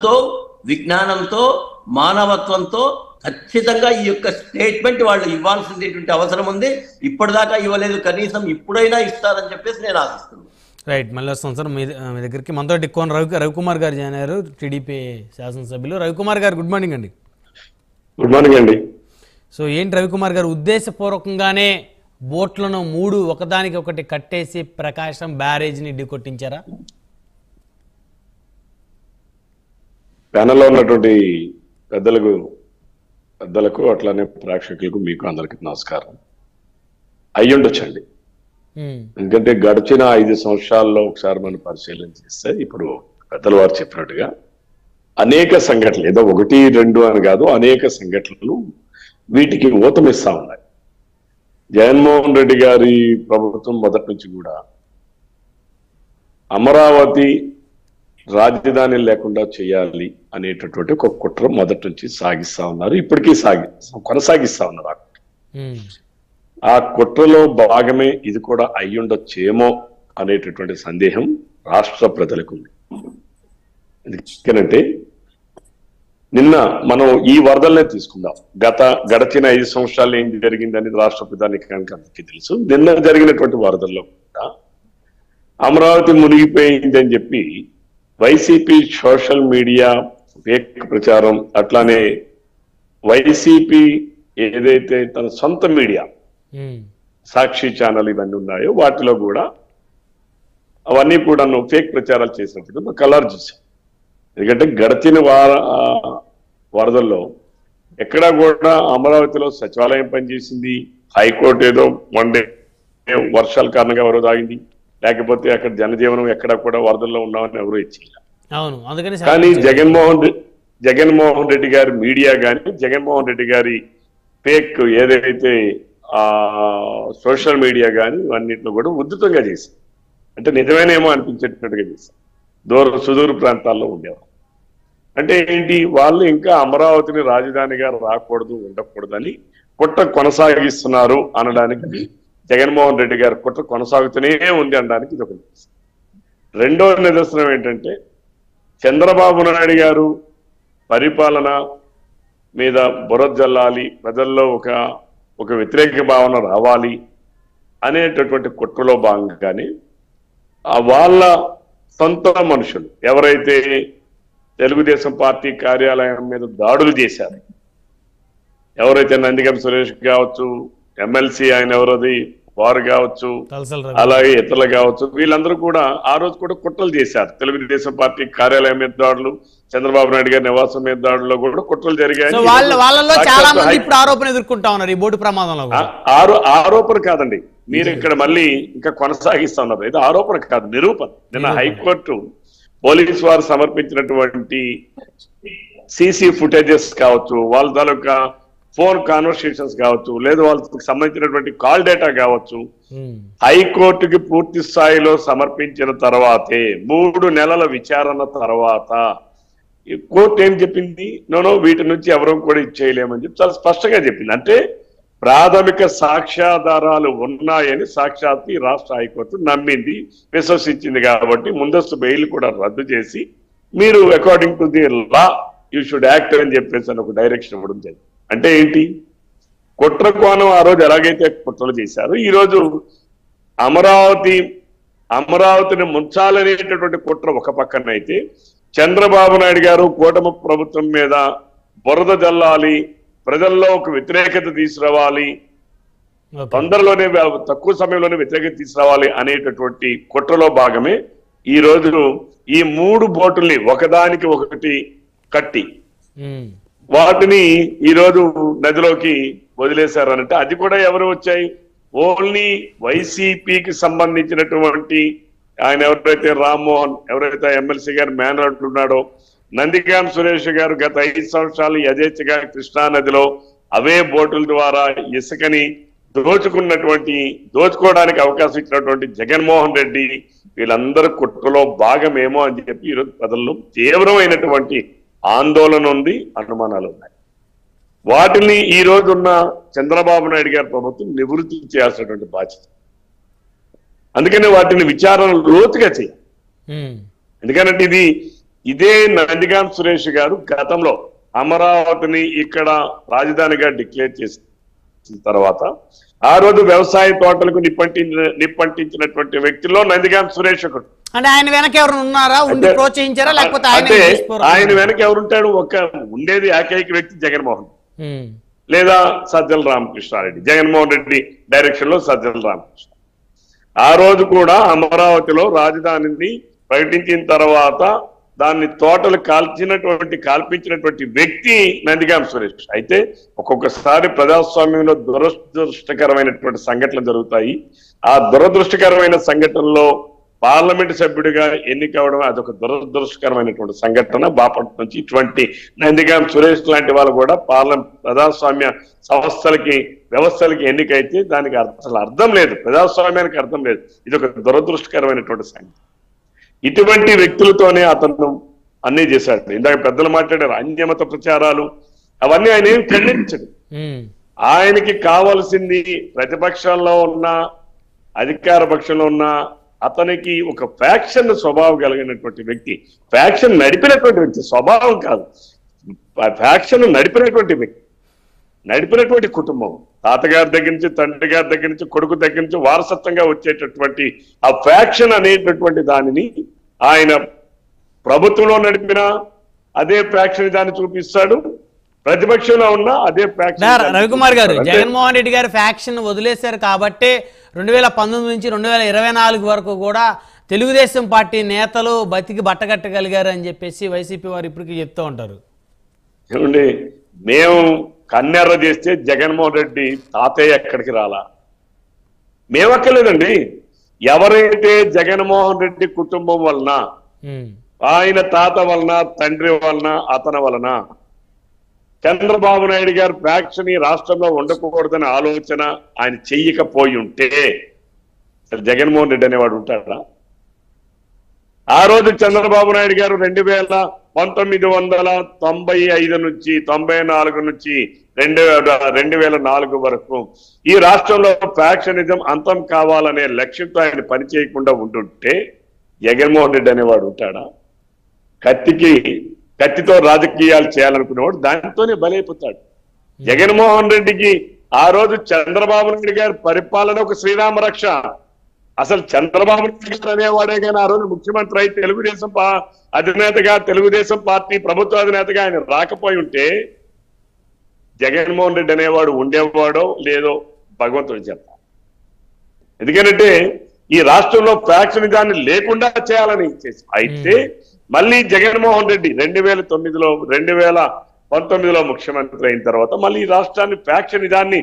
తో విజ్ఞానంతో మానవత్వంతో ఖచ్చితంగా ఈ యొక్క స్టేట్మెంట్ వాళ్ళు ఇవ్వాల్సినటువంటి అవసరం ఉంది. ఇప్పటిదాకా ఇవ్వలేదు, కనీసం ఇప్పుడైనా ఇస్తారని చెప్పేసి నేను ఆశిస్తున్నాను. రైట్, మళ్ళీ వస్తాం సార్ మీ దగ్గరికి. మనతో ఎక్కువ రవికుమార్ గారు జాయిన్ అయ్యారు, టీడీపీ శాసనసభ్యులు. రవికుమార్ గారు గుడ్ మార్నింగ్ అండి. గుడ్ మార్నింగ్ అండి. సో ఏంటి రవికుమార్ గారు, ఉద్దేశపూర్వకంగానే బోట్లను 3 ఒకదానికి ఒకటి కట్టేసి ప్రకాశం బ్యారేజ్ని ఢీకొట్టించారా? ప్యానెల్లో ఉన్నటువంటి పెద్దలకు అట్లానే ప్రేక్షకులకు మీకు అందరికి నమస్కారం. అయ్యుండొచ్చండి, ఎందుకంటే గడిచిన 5 సంవత్సరాల్లో ఒకసారి మనం పరిశీలన చేస్తే ఇప్పుడు పెద్దల వారు చెప్పినట్టుగా అనేక సంఘటనలు, ఏదో 1, 2 అని కాదు, అనేక సంఘటనలు వీటికి ఊతమిస్తా ఉన్నాయి. జగన్మోహన్ రెడ్డి గారి ప్రభుత్వం మొదటి నుంచి కూడా అమరావతి రాజధాని లేకుండా చేయాలి అనేటటువంటి ఒక కుట్ర మొదటి నుంచి సాగిస్తా ఉన్నారు, ఇప్పటికీ కొనసాగిస్తా ఉన్నారు. ఆ కుట్రలో భాగమే ఇది కూడా అయ్యుండొచ్చేమో అనేటటువంటి సందేహం రాష్ట్ర ప్రజలకు ఉంది. ఎందుకంటే నిన్న మనం ఈ వరదలనే తీసుకుందాం. గడచిన 5 సంవత్సరాలు ఏం జరిగిందని రాష్ట్ర ప్రధానికి అందరికీ తెలుసు. నిన్న జరిగినటువంటి వరదల్లో కూడా అమరావతి మునిగిపోయిందని చెప్పి వైసీపీ సోషల్ మీడియా ఫేక్ ప్రచారం, అట్లానే వైసీపీ ఏదైతే తన సొంత మీడియా సాక్షి ఛానల్ ఇవన్నీ ఉన్నాయో వాటిలో కూడా అవన్నీ కూడా ఫేక్ ప్రచారాలు చేసినట్టుగా కలర్ చూసాం. ఎందుకంటే గడిచిన వరదల్లో ఎక్కడా కూడా అమరావతిలో సచివాలయం పనిచేసింది, హైకోర్టు ఏదో 1 డే వర్షాల కారణంగా వరద ఆగింది, లేకపోతే అక్కడ జనజీవనం ఎక్కడా కూడా వరదల్లో ఉన్నామని ఎవరు ఇచ్చేయాలి. కానీ జగన్మోహన్ రెడ్డి గారి మీడియా కానీ, జగన్మోహన్ రెడ్డి గారి ఫేక్ ఏదైతే సోషల్ మీడియా కానీ ఇవన్నింటిలో కూడా ఉద్ధృతంగా చేశారు. అంటే నిజమేనేమో అనిపించేటట్టుగా చేశారు. సుదూర ప్రాంతాల్లో ఉండేవారు. అంటే ఏంటి, వాళ్ళు ఇంకా అమరావతిని రాజధానిగా రాకూడదు, ఉండకూడదని కుట్ర కొనసాగిస్తున్నారు అనడానికి, జగన్మోహన్ రెడ్డి గారి కుట్ర కొనసాగుతూనే ఉంది అనడానికి ఇది ఒక నిదర్శనం. రెండో నిదర్శనం ఏంటంటే, చంద్రబాబు నాయుడు గారు పరిపాలన మీద బురద జల్లాలి, ప్రజల్లో ఒక వ్యతిరేక భావన రావాలి అనేటటువంటి కుట్రలో భాగంగానే వాళ్ళ సొంత మనుషులు ఎవరైతే తెలుగుదేశం పార్టీ కార్యాలయం మీద దాడులు చేశారు, ఎవరైతే నందిగం సురేష్ కావచ్చు, ఎమ్మెల్సీ ఆయన ఎవరది వారు కావచ్చు, అలాగే ఇతరులు కావచ్చు, వీళ్ళందరూ కూడా ఆ రోజు కూడా కుట్రలు చేశారు. తెలుగుదేశం పార్టీ కార్యాలయం మీద దాడులు, చంద్రబాబు నాయుడు గారి నివాసం మీద దాడుల్లో కూడా కుట్రలు జరిగాయి. ఆరోపణ కాదండి, మీరు ఇక్కడ మళ్ళీ ఇంకా కొనసాగిస్తా ఉన్నారు. ఇది ఆరోపణ కాదు, నిరూపణ. నిన్న హైకోర్టు పోలీసు వారు సమర్పించినటువంటి సీసీ ఫుటేజెస్ కావచ్చు, వాళ్ళ తాలూకా ఫోన్ కాన్వర్సేషన్స్ కావచ్చు, లేదా వాళ్ళకి సంబంధించినటువంటి కాల్ డేటా కావచ్చు, హైకోర్టుకి పూర్తి స్థాయిలో సమర్పించిన తర్వాతే 3 నెలల విచారణ తర్వాత కోర్టు ఏం చెప్పింది, నో వీటి నుంచి ఎవరూ కూడా ఇచ్చేయలేమని చెప్పి చాలా స్పష్టంగా చెప్పింది. అంటే ప్రాథమిక సాక్ష్యాధారాలు ఉన్నాయని సాక్షాత్ రాష్ట్ర హైకోర్టు నమ్మింది, విశ్వసించింది. కాబట్టి ముందస్తు బెయిల్ కూడా రద్దు చేసి మీరు according to the law you should act అని చెప్పేసి ఒక డైరెక్షన్ ఇవ్వడం జరిగింది. అంటే ఏంటి, కుట్ర కోణం ఆ రోజు ఎలాగైతే కుట్రలు చేశారు, ఈ రోజు అమరావతిని ముంచాలనేటటువంటి కుట్ర ఒక పక్కనైతే, చంద్రబాబు నాయుడు గారు కూటమి ప్రభుత్వం మీద బురద జల్లాలి, ప్రజల్లో ఒక వ్యతిరేకత తీసుకురావాలి, తొందరలోనే తక్కువ సమయంలోనే వ్యతిరేకత తీసుకురావాలి అనేటటువంటి కుట్రలో భాగమే ఈ రోజు ఈ 3 బోటుల్ని ఒకదానికి ఒకటి కట్టి వాటిని ఈ రోజు నదిలోకి వదిలేశారనంటే, అది కూడా ఎవరు వచ్చాయి, ఓన్లీ వైసీపీకి సంబంధించినటువంటి ఆయన ఎవరైతే రామ్మోహన్, ఎవరైతే ఎమ్మెల్సీ గారు మేనర్ ఉన్నాడో, నందిగాం సురేష్ గారు గత 5 సంవత్సరాలు యథేచ్ఛగా కృష్ణానదిలో అవే బోటుల ద్వారా ఇసుకని దోచుకోవడానికి అవకాశం ఇచ్చినటువంటి జగన్మోహన్ రెడ్డి, వీళ్ళందరూ కుట్రలో భాగమేమో అని చెప్పి ఈరోజు ప్రజల్లో తీవ్రమైనటువంటి ఆందోళన ఉంది, అనుమానాలు ఉన్నాయి. వాటిని ఈ రోజు ఉన్న చంద్రబాబు నాయుడు గారి ప్రభుత్వం నివృత్తి చేయాల్సినటువంటి బాధ్యత. అందుకనే వాటిని విచారణ లోతుగా చేయాలి. ఎందుకంటే ఇది ఇదే నందిగాం సురేష్ గారు గతంలో అమరావతిని ఇక్కడ రాజధానిగా డిక్లేర్ చేసిన తర్వాత ఆ రోజు వ్యవసాయ తోటలకు నిప్పంటించినటువంటి వ్యక్తిలో నందిగాం సురేష్ ఒకడు. అంటే ఆయన వెనక ఎవరు ఉన్నారా, ఉండి ప్రోత్సహించారా, లేకపోతే ఆయన వెనక ఎవరుంటాడు? ఉండేది ఏకైక వ్యక్తి జగన్మోహన్ లేదా సజ్జల రామకృష్ణారెడ్డి. జగన్మోహన్ రెడ్డి డైరెక్షన్ లో సజ్జల రామకృష్ణ. ఆ రోజు కూడా అమరావతిలో రాజధానిని ప్రకటించిన తర్వాత దాన్ని తోటలు కాల్పించినటువంటి వ్యక్తి నందిగాం సురేష్. అయితే ఒక్కొక్కసారి ప్రజాస్వామ్యంలో దురదృష్టకరమైనటువంటి సంఘటనలు జరుగుతాయి. ఆ దురదృష్టకరమైన సంఘటనలో పార్లమెంట్ సభ్యుడిగా ఎన్నికవడం అదొక దురదృష్టకరమైనటువంటి సంఘటన. బాపట్ల నుంచి ఇటువంటి నందిగాం సురేష్ లాంటి వాళ్ళు కూడా ప్రజాస్వామ్య వ్యవస్థలకి ఎన్నికైతే దానికి అసలు అర్థం లేదు, ప్రజాస్వామ్యానికి అర్థం లేదు. ఇది ఒక దురదృష్టకరమైనటువంటి సంఘటన. ఇటువంటి వ్యక్తులతోనే అతను అన్నీ చేశాడు. ఇందాక పెద్దలు మాట్లాడారు అన్యమత ప్రచారాలు, అవన్నీ ఆయన ఏం ఖండించడు. ఆయనకి కావాల్సింది ప్రతిపక్షంలో ఉన్న అధికార పక్షంలో ఉన్న అతనికి ఒక ఫ్యాక్షన్ స్వభావం కలిగినటువంటి వ్యక్తి, ఫ్యాక్షన్ నడిపినటువంటి వ్యక్తి, స్వభావం కాదు, ఫ్యాక్షన్ నడిపినటువంటి వ్యక్తి, నడిపినటువంటి కుటుంబం, తాతగారి దగ్గర నుంచి తండ్రి గారి దగ్గర నుంచి కొడుకు దగ్గర నుంచి వారసత్వంగా వచ్చేటటువంటి ఆ ఫ్యాక్షన్ అనేటటువంటి దానిని ఆయన ప్రభుత్వంలో నడిపిన అదే ఫ్యాక్షన్ దాన్ని చూపిస్తాడు, ప్రతిపక్షంలో ఉన్న అదే ఫ్యాక్షన్. రవికుమార్ గారు, జగన్మోహన్ రెడ్డి గారు ఫ్యాక్షన్ వదిలేశారు కాబట్టి 2019 నుంచి 2024 వరకు కూడా తెలుగుదేశం పార్టీ నేతలు బతికి బట్టగట్టగలిగారు అని చెప్పేసి వైసీపీ వారు ఇప్పటికీ చెప్తూ ఉంటారు. ఏమండి, మేము కన్నెర్ర చేస్తే జగన్మోహన్ రెడ్డి తాతయ్య ఎక్కడికి రాలా? మేమక్కర్లేదండి. ఎవరైతే జగన్మోహన్ రెడ్డి కుటుంబం వలన, ఆయన తాత వలన, తండ్రి వలన, అతని వలన చంద్రబాబు నాయుడు గారు ఫ్యాక్షన్ ఈ రాష్ట్రంలో ఉండకూడదని ఆలోచన ఆయన చెయ్యకపోయి ఉంటే జగన్మోహన్ రెడ్డి అనేవాడు ఉంటాడా? ఆ రోజు చంద్రబాబు నాయుడు గారు 1995 నుంచి 94 నుంచి 2004 వరకు ఈ రాష్ట్రంలో ఫ్యాక్షనిజం అంతం కావాలనే లక్ష్యంతో ఆయన పనిచేయకుండా ఉంటుంటే జగన్మోహన్ రెడ్డి అనేవాడు ఉంటాడా? కత్తితో రాజకీయాలు చేయాలనుకునేవాడు దానితోనే బలైపోతాడు. జగన్మోహన్ రెడ్డికి ఆ రోజు చంద్రబాబు నాయుడు గారి పరిపాలన ఒక శ్రీరామ రక్ష. అసలు చంద్రబాబు నాయుడు గారు అనేవాడే కానీ ఆ రోజు ముఖ్యమంత్రి అయి తెలుగుదేశం అధినేతగా, తెలుగుదేశం పార్టీ ప్రభుత్వ అధినేతగా ఆయన రాకపోయి ఉంటే జగన్మోహన్ రెడ్డి అనేవాడు ఉండేవాడో లేదో భగవంతుడు చెప్తాడు. ఎందుకంటే ఈ రాష్ట్రంలో ఫ్యాక్షన్ దాన్ని లేకుండా చేయాలని చేసి అయితే మళ్ళీ జగన్మోహన్ రెడ్డి 2019లో ముఖ్యమంత్రి అయిన తర్వాత మళ్ళీ ఈ రాష్ట్రాన్ని ఫ్యాక్షన్ దాన్ని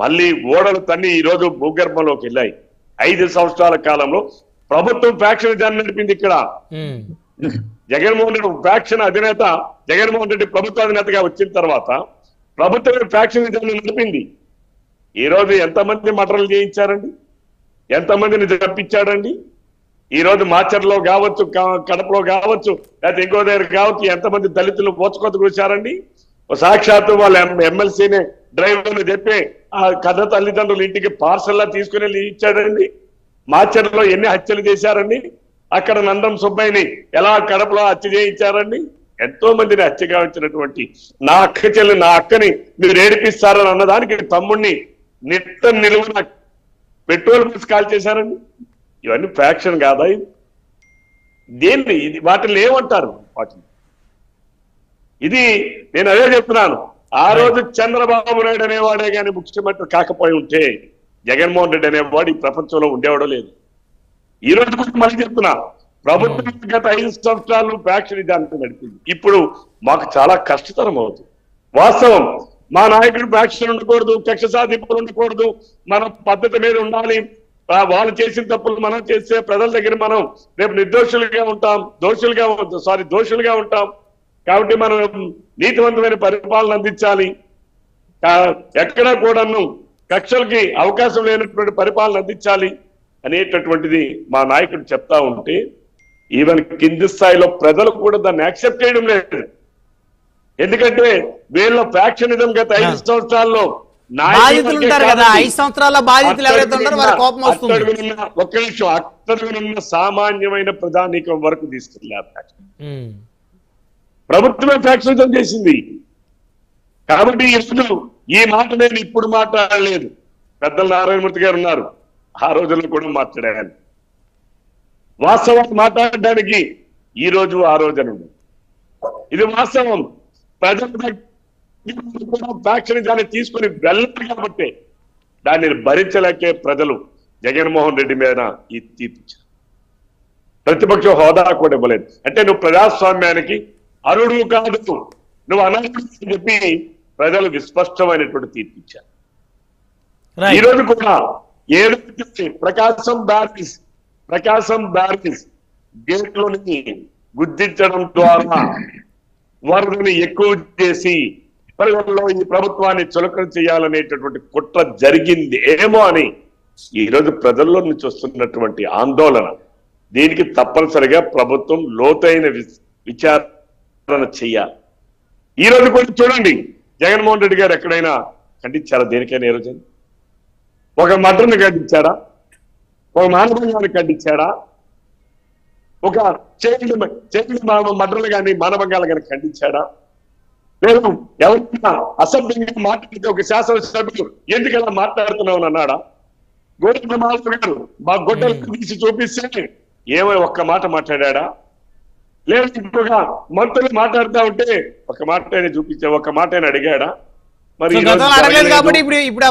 మళ్ళీ ఓడలు తన్ని ఈ రోజు భూగర్భంలోకి వెళ్ళాయి. 5 సంవత్సరాల కాలంలో ప్రభుత్వం ఫ్యాక్షన్ దాన్ని నడిపింది. ఇక్కడ జగన్మోహన్ రెడ్డి ఫ్యాక్షన్ అధినేత, జగన్మోహన్ రెడ్డి ప్రభుత్వ అధినేతగా వచ్చిన తర్వాత ప్రభుత్వమే ఫ్యాక్షన్ దాన్ని నడిపింది. ఈ రోజు ఎంతమంది మర్డర్లు చేయించారండి? ఎంతమందిని తప్పించాడండి? ఈ రోజు మాచర్లో కావచ్చు, కడపలో కావచ్చు, లేకపోతే ఇంకో దగ్గర కావచ్చు, ఎంతమంది దళితులు పోచుకొత్త కూర్చారండి? సాక్షాత్తు వాళ్ళ ఎమ్మెల్సీని డ్రైవర్ని చెప్పి ఆ కథ తల్లిదండ్రులు ఇంటికి పార్సల్లా తీసుకుని వెళ్ళి ఇచ్చాడండి. మాచర్లో ఎన్ని హత్యలు చేశారండి? అక్కడ నందం సుబ్బయ్యని ఎలా కడపలో హత్య చేయించారండి? ఎంతో మందిని హత్య గావించినటువంటి నా అక్కని మీరు ఏడిపిస్తారని అన్నదానికి తమ్ముడిని నిలువున పెట్రోల్ పోసి కాల్ చేశారండి. ఇవన్నీ ఫ్యాక్షన్ కాదా? దేన్ని వాటిని ఏమంటారు? వాటిని ఇది నేను అదే చెప్తున్నాను. ఆ రోజు చంద్రబాబు నాయుడు అనేవాడే కానీ ముఖ్యమంత్రి కాకపోయి ఉంటే జగన్మోహన్ రెడ్డి అనేవాడు ఈ ప్రపంచంలో ఉండేవాడో లేదు. ఈ రోజు కూడా మళ్ళీ చెప్తున్నా, ప్రభుత్వం గత 5 సంవత్సరాలు ఫ్యాక్షన్ దాన్ని నడిపింది. ఇప్పుడు మాకు చాలా కష్టతరం అవుతుంది. వాస్తవం, మా నాయకుడు ఫ్యాక్షన్ ఉండకూడదు, కక్ష సాధింపులు ఉండకూడదు, మన పద్ధతి మీద ఉండాలి. వాళ్ళు చేసిన తప్పులు మనం చేస్తే ప్రజల దగ్గర మనం రేపు దోషులుగా ఉంటాం. కాబట్టి మనం నీతివంతమైన పరిపాలన అందించాలి. ఎక్కడా కూడాను కక్షలకి అవకాశం లేనటువంటి పరిపాలన అందించాలి అనేటటువంటిది మా నాయకుడు చెప్తా ఉంటే ఈవెన్ కింది స్థాయిలో ప్రజలు కూడా దాన్ని యాక్సెప్ట్ చేయడం లేదు. ఎందుకంటే వీళ్ళ ఫ్యాక్షనిజం గత 5 సంవత్సరాల్లో బాధితులు ఉంటారు కదా, 5 సంవత్సరాల బాధితులు ఎవరైతే ఉన్నారో వారి కోపం వస్తుంది. ఒక్క నిమిషం, అట్టడుగునున్న సామాన్యమైన ప్రధానికం వరకు తీసుకెళ్లారు. ప్రభుత్వమే ఫ్యాక్షనిజం చేసింది. కాబట్టి ఈ మాట నేను ఇప్పుడు మాట్లాడలేదు, పెద్దల నారాయణమూర్తి గారు ఉన్నారు, ఆ రోజుల్లో కూడా మాట్లాడాను. వాస్తవాన్ని మాట్లాడడానికి ఈ రోజు ఆ రోజున ఇది వాస్తవం. ప్రజలు ఫ్యాక్షనిజాన్ని తీసుకుని వెళ్ళారు కాబట్టి దాన్ని భరించలేకే ప్రజలు జగన్మోహన్ రెడ్డి మీద ఈ తీర్పిచ్చారు. ప్రతిపక్ష హోదా కూడా ఇవ్వలేదు. అంటే నువ్వు ప్రజాస్వామ్యానికి అరుడు కాదు, నువ్వు అనర్హుడు అని చెప్పి ప్రజలు విస్పష్టమైనటువంటి తీర్పిచ్చారు. ఈ రోజు కూడా ఏదైతే ప్రకాశం బ్యారేజ్ గేట్లోని గుద్దించడం ద్వారా వరదని ఎక్కువ చేసి ప్రజల్లో ఈ ప్రభుత్వాన్ని చులకన చేయాలనేటటువంటి కుట్ర జరిగింది ఏమో అని ఈ రోజు ప్రజల్లో నుంచి వస్తున్నటువంటి ఆందోళన. దీనికి తప్పనిసరిగా ప్రభుత్వం లోతైన విచారణ చెయ్యాలి. ఈ రోజు కూడా చూడండి, జగన్మోహన్ రెడ్డి గారు ఎక్కడైనా ఖండించారా? దేనికైనా ఏ రోజు ఒక మటర్ని ఖండించాడా? ఒక మానభంగాన్ని ఖండించాడా? ఒక చైల్డ్ మటర్లు కానీ మానభంగాలు కానీ ఖండించాడా? లేదు ఎవరైనా అసభ్యంగా మాట్లాడితే ఒక శాసనసభ్యులు ఎందుకలా మాట్లాడుతున్నావు అన్నాడా? గోడల మాధవ్ గారు మా గొడ్డలు తీసి చూపిస్తే ఏమో ఒక్క మాట మాట్లాడా? లేదు ఇంకొక మంత్రులు మాట్లాడుతూ ఉంటే ఒక మాట చూపించే, ఒక మాట అడిగాడా? మరి కాబట్టి ఇప్పుడు